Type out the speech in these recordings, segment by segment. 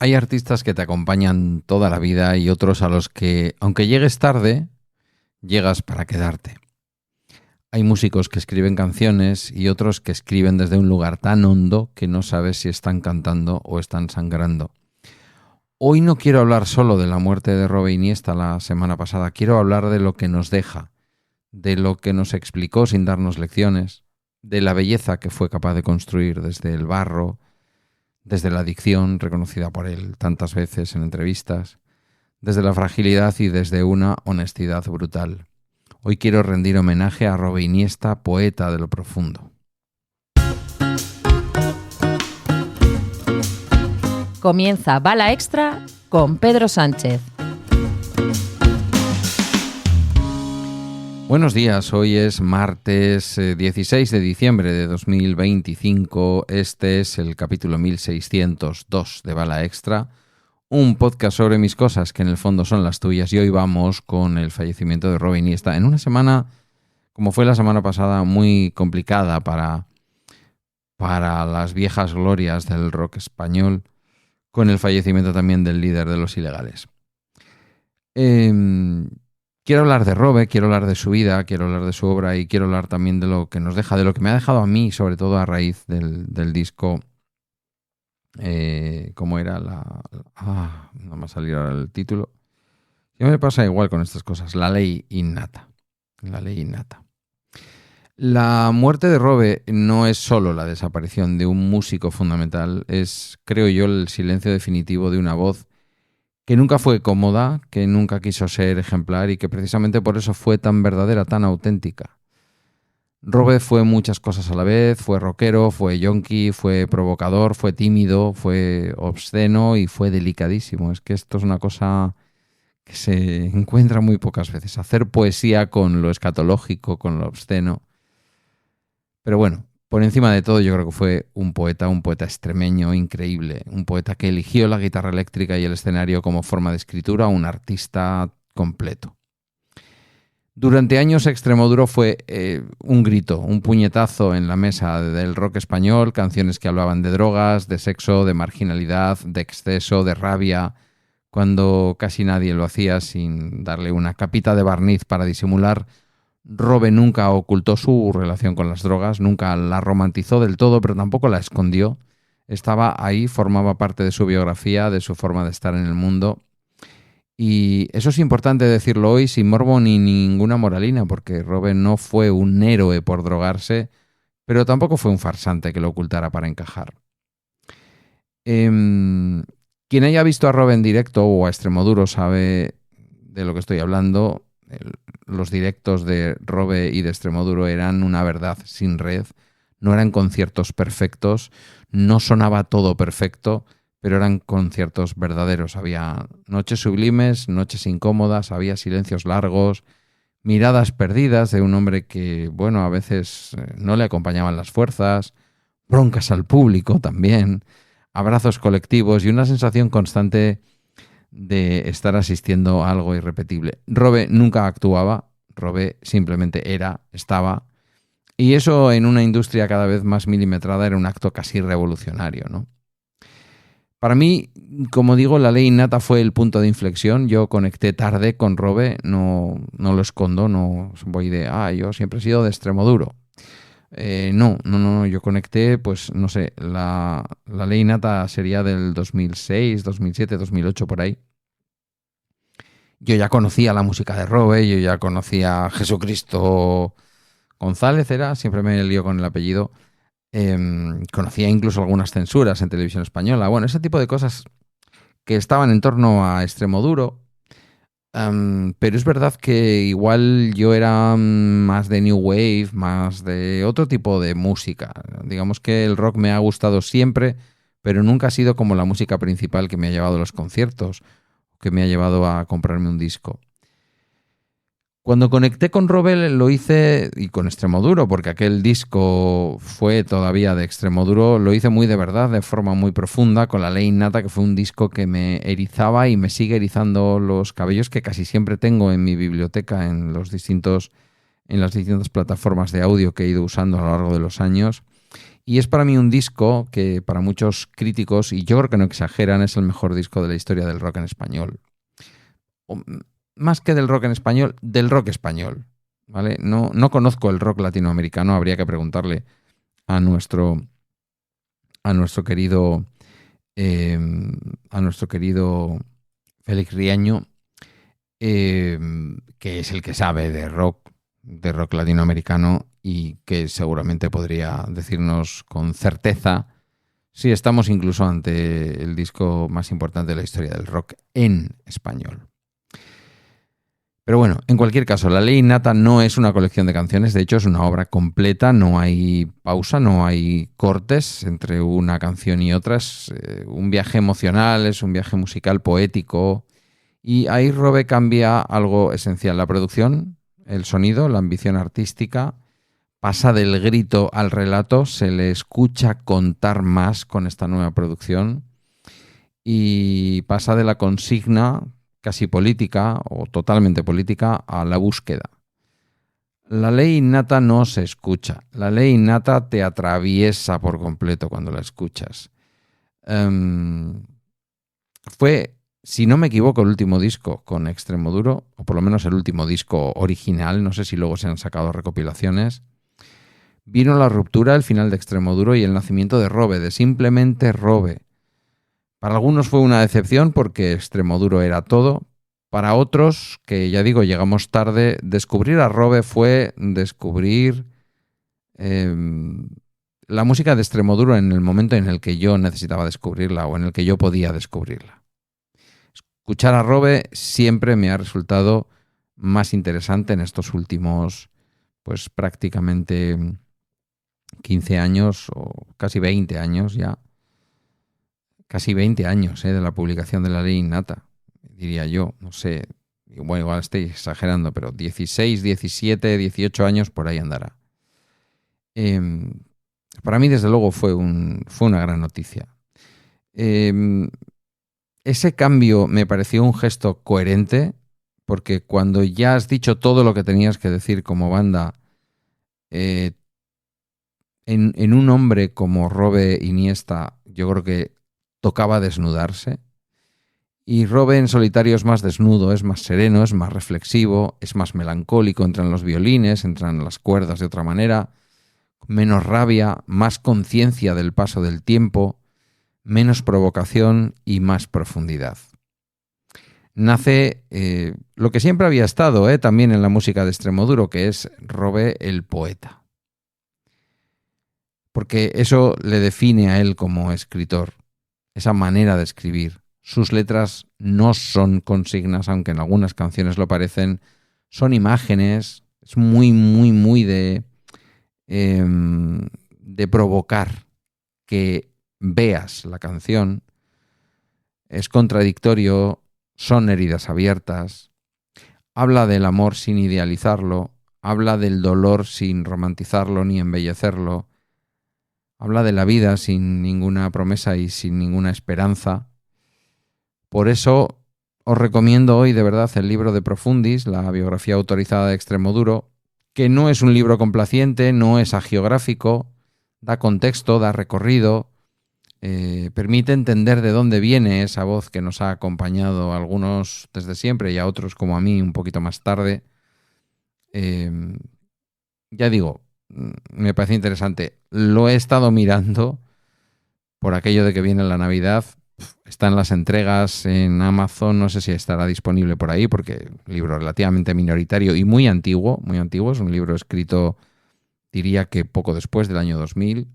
Hay artistas que te acompañan toda la vida y otros a los que, aunque llegues tarde, llegas para quedarte. Hay músicos que escriben canciones y otros que escriben desde un lugar tan hondo que no sabes si están cantando o están sangrando. Hoy no quiero hablar solo de la muerte de Robe Iniesta la semana pasada, quiero hablar de lo que nos deja, de lo que nos explicó sin darnos lecciones, de la belleza que fue capaz de construir desde el barro, desde la adicción reconocida por él tantas veces en entrevistas, desde la fragilidad y desde una honestidad brutal. Hoy quiero rendir homenaje a Robe Iniesta, poeta de lo profundo. Comienza Bala Extra con Pedro Sánchez. Buenos días, hoy es martes 16 de diciembre de 2025. Este es el capítulo 1602 de Bala Extra, un podcast sobre mis cosas que en el fondo son las tuyas, y hoy vamos con el fallecimiento de Robe Iniesta en una semana, como fue la semana pasada, muy complicada para las viejas glorias del rock español, con el fallecimiento también del líder de Los Ilegales. Quiero hablar de Robe, quiero hablar de su vida, quiero hablar de su obra y quiero hablar también de lo que nos deja, de lo que me ha dejado a mí, sobre todo a raíz del disco. ¿Cómo era? No me ha salido ahora el título. Ya me pasa igual con estas cosas. La ley innata. La ley innata. La muerte de Robe no es solo la desaparición de un músico fundamental, es, creo yo, el silencio definitivo de una voz que nunca fue cómoda, que nunca quiso ser ejemplar y que precisamente por eso fue tan verdadera, tan auténtica. Robe fue muchas cosas a la vez, fue rockero, fue yonki, fue provocador, fue tímido, fue obsceno y fue delicadísimo. Es que esto es una cosa que se encuentra muy pocas veces, hacer poesía con lo escatológico, con lo obsceno. Pero bueno, por encima de todo yo creo que fue un poeta extremeño increíble, un poeta que eligió la guitarra eléctrica y el escenario como forma de escritura, un artista completo. Durante años Extremoduro fue un grito, un puñetazo en la mesa del rock español, canciones que hablaban de drogas, de sexo, de marginalidad, de exceso, de rabia, cuando casi nadie lo hacía sin darle una capita de barniz para disimular. Robe nunca ocultó su relación con las drogas, nunca la romantizó del todo, pero tampoco la escondió. Estaba ahí, formaba parte de su biografía, de su forma de estar en el mundo. Y eso es importante decirlo hoy sin morbo ni ninguna moralina, porque Robe no fue un héroe por drogarse, pero tampoco fue un farsante que lo ocultara para encajar. Quien haya visto a Robe en directo o a Extremoduro sabe de lo que estoy hablando. Los directos de Robe y de Extremoduro eran una verdad sin red, no eran conciertos perfectos, no sonaba todo perfecto, pero eran conciertos verdaderos. Había noches sublimes, noches incómodas, había silencios largos, miradas perdidas de un hombre que, bueno, a veces no le acompañaban las fuerzas, broncas al público también, abrazos colectivos y una sensación constante de estar asistiendo a algo irrepetible. Robe nunca actuaba, Robe simplemente estaba, y eso en una industria cada vez más milimetrada era un acto casi revolucionario, ¿no? Para mí, como digo, la ley innata fue el punto de inflexión. Yo conecté tarde con Robe, no lo escondo, no voy de, yo siempre he sido de Extremoduro. No, yo conecté, pues no sé, la ley innata sería del 2006, 2007, 2008, por ahí. Yo ya conocía la música de Robe, yo ya conocía a Jesucristo González, siempre me lío con el apellido. Conocía incluso algunas censuras en televisión española. Bueno, ese tipo de cosas que estaban en torno a Extremoduro. Pero es verdad que igual yo era más de New Wave, más de otro tipo de música. Digamos que el rock me ha gustado siempre, pero nunca ha sido como la música principal que me ha llevado a los conciertos, que me ha llevado a comprarme un disco. Cuando conecté con Robe lo hice, y con Extremoduro, porque aquel disco fue todavía de Extremoduro, lo hice muy de verdad, de forma muy profunda, con La ley innata, que fue un disco que me erizaba y me sigue erizando los cabellos, que casi siempre tengo en mi biblioteca en las distintas plataformas de audio que he ido usando a lo largo de los años. Y es para mí un disco que para muchos críticos, y yo creo que no exageran, es el mejor disco de la historia del rock en español. O, más que del rock en español, del rock español. ¿Vale? No conozco el rock latinoamericano, habría que preguntarle a nuestro querido Félix Riaño, que es el que sabe de rock latinoamericano y que seguramente podría decirnos con certeza si estamos incluso ante el disco más importante de la historia del rock en español. Pero bueno, en cualquier caso, La Ley Innata no es una colección de canciones, de hecho es una obra completa, no hay pausa, no hay cortes entre una canción y otra, es un viaje emocional, es un viaje musical poético, y ahí Robe cambia algo esencial, la producción, el sonido, la ambición artística, pasa del grito al relato, se le escucha contar más con esta nueva producción y pasa de la consigna casi política o totalmente política a la búsqueda. La ley innata no se escucha. La ley innata te atraviesa por completo cuando la escuchas. Fue, si no me equivoco, el último disco con Extremoduro, o por lo menos el último disco original, no sé si luego se han sacado recopilaciones. Vino la ruptura, el final de Extremoduro y el nacimiento de Robe, de simplemente Robe. Para algunos fue una decepción porque Extremoduro era todo. Para otros, que ya digo, llegamos tarde, descubrir a Robe fue descubrir la música de Extremoduro en el momento en el que yo necesitaba descubrirla o en el que yo podía descubrirla. Escuchar a Robe siempre me ha resultado más interesante en estos últimos, pues prácticamente 15 años o casi 20 años ya. Casi 20 años de la publicación de La Ley Innata, diría yo, no sé, bueno, igual estoy exagerando, pero 16, 17, 18 años por ahí andará. Para mí, desde luego, fue una gran noticia. Ese cambio me pareció un gesto coherente, porque cuando ya has dicho todo lo que tenías que decir como banda, en un hombre como Robe Iniesta, yo creo que tocaba desnudarse. Y Robe en solitario es más desnudo, es más sereno, es más reflexivo, es más melancólico, entran los violines, entran las cuerdas de otra manera, menos rabia, más conciencia del paso del tiempo, menos provocación y más profundidad. Nace lo que siempre había estado también en la música de Extremoduro, que es Robe el poeta. Porque eso le define a él como escritor, esa manera de escribir. Sus letras no son consignas, aunque en algunas canciones lo parecen, son imágenes, es muy, muy, muy de provocar que veas la canción, es contradictorio, son heridas abiertas, habla del amor sin idealizarlo, habla del dolor sin romantizarlo ni embellecerlo, habla de la vida sin ninguna promesa y sin ninguna esperanza. Por eso os recomiendo hoy de verdad el libro de Profundis, la biografía autorizada de Extremoduro, que no es un libro complaciente, no es hagiográfico, da contexto, da recorrido, permite entender de dónde viene esa voz que nos ha acompañado a algunos desde siempre y a otros como a mí un poquito más tarde. Ya digo, me parece interesante. Lo he estado mirando por aquello de que viene la Navidad. Están las entregas en Amazon, no sé si estará disponible por ahí, porque un libro relativamente minoritario y muy antiguo, es un libro escrito, diría que poco después del año 2000,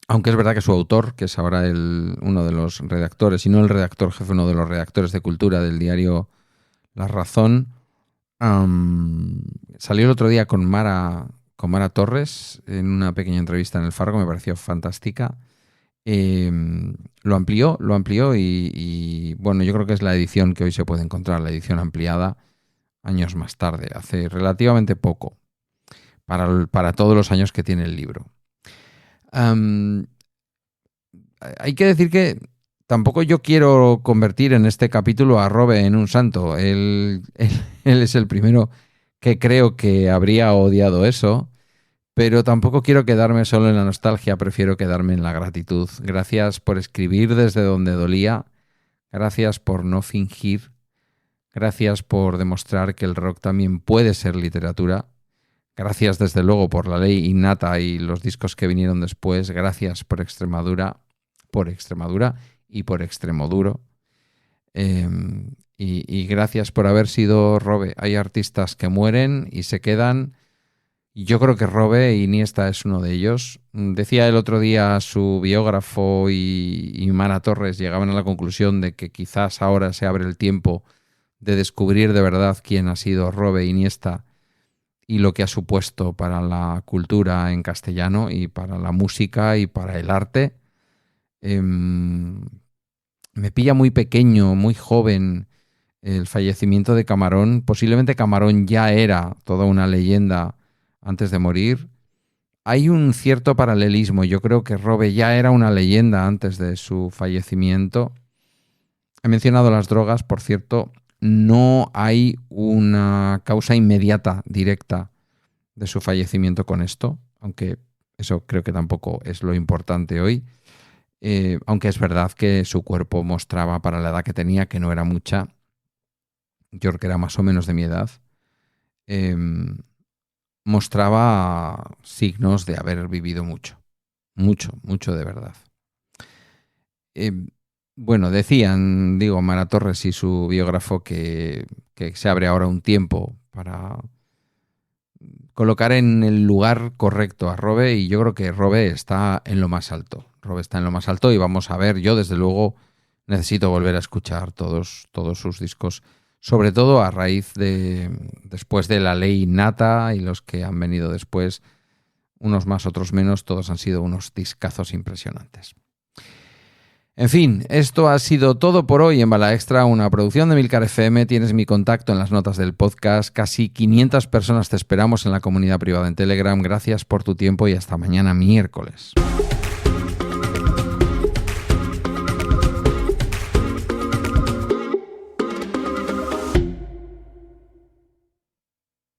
aunque es verdad que su autor, que es ahora uno de los redactores, si no el redactor jefe, uno de los redactores de cultura del diario La Razón, salió el otro día con Mara Torres en una pequeña entrevista en El Faro, me pareció fantástica. Lo amplió y bueno, yo creo que es la edición que hoy se puede encontrar, la edición ampliada años más tarde, hace relativamente poco para todos los años que tiene el libro. Hay que decir que tampoco yo quiero convertir en este capítulo a Robe en un santo. Él es el primero que creo que habría odiado eso, Pero tampoco quiero quedarme solo en la nostalgia, prefiero quedarme en la gratitud. Gracias por escribir desde donde dolía, gracias por no fingir, gracias por demostrar que el rock también puede ser literatura, gracias desde luego por La Ley Innata y los discos que vinieron después, gracias por Extremadura y por Extremoduro. Y gracias por haber sido Robe. Hay artistas que mueren y se quedan. Y yo creo que Robe Iniesta es uno de ellos. Decía el otro día su biógrafo y Mara Torres llegaban a la conclusión de que quizás ahora se abre el tiempo de descubrir de verdad quién ha sido Robe Iniesta y lo que ha supuesto para la cultura en castellano y para la música y para el arte. Me pilla muy pequeño, muy joven el fallecimiento de Camarón. Posiblemente Camarón ya era toda una leyenda antes de morir. Hay un cierto paralelismo. Yo creo que Robe ya era una leyenda antes de su fallecimiento. He mencionado las drogas, por cierto. No hay una causa inmediata, directa, de su fallecimiento con esto, aunque eso creo que tampoco es lo importante hoy. Aunque es verdad que su cuerpo mostraba, para la edad que tenía, que no era mucha. Yo creo que era más o menos de mi edad. Mostraba signos de haber vivido mucho. Mucho de verdad. Bueno, decían, Mara Torres y su biógrafo que se abre ahora un tiempo para colocar en el lugar correcto a Robe, y yo creo que Robe está en lo más alto. Robe está en lo más alto y vamos a ver, yo desde luego necesito volver a escuchar todos sus discos, sobre todo a raíz de después de La Ley Innata y los que han venido después, unos más, otros menos, todos han sido unos discazos impresionantes. En fin, esto ha sido todo por hoy en Bala Extra, una producción de Milcar FM. Tienes mi contacto en las notas del podcast. Casi 500 personas te esperamos en la comunidad privada en Telegram. Gracias por tu tiempo y hasta mañana miércoles.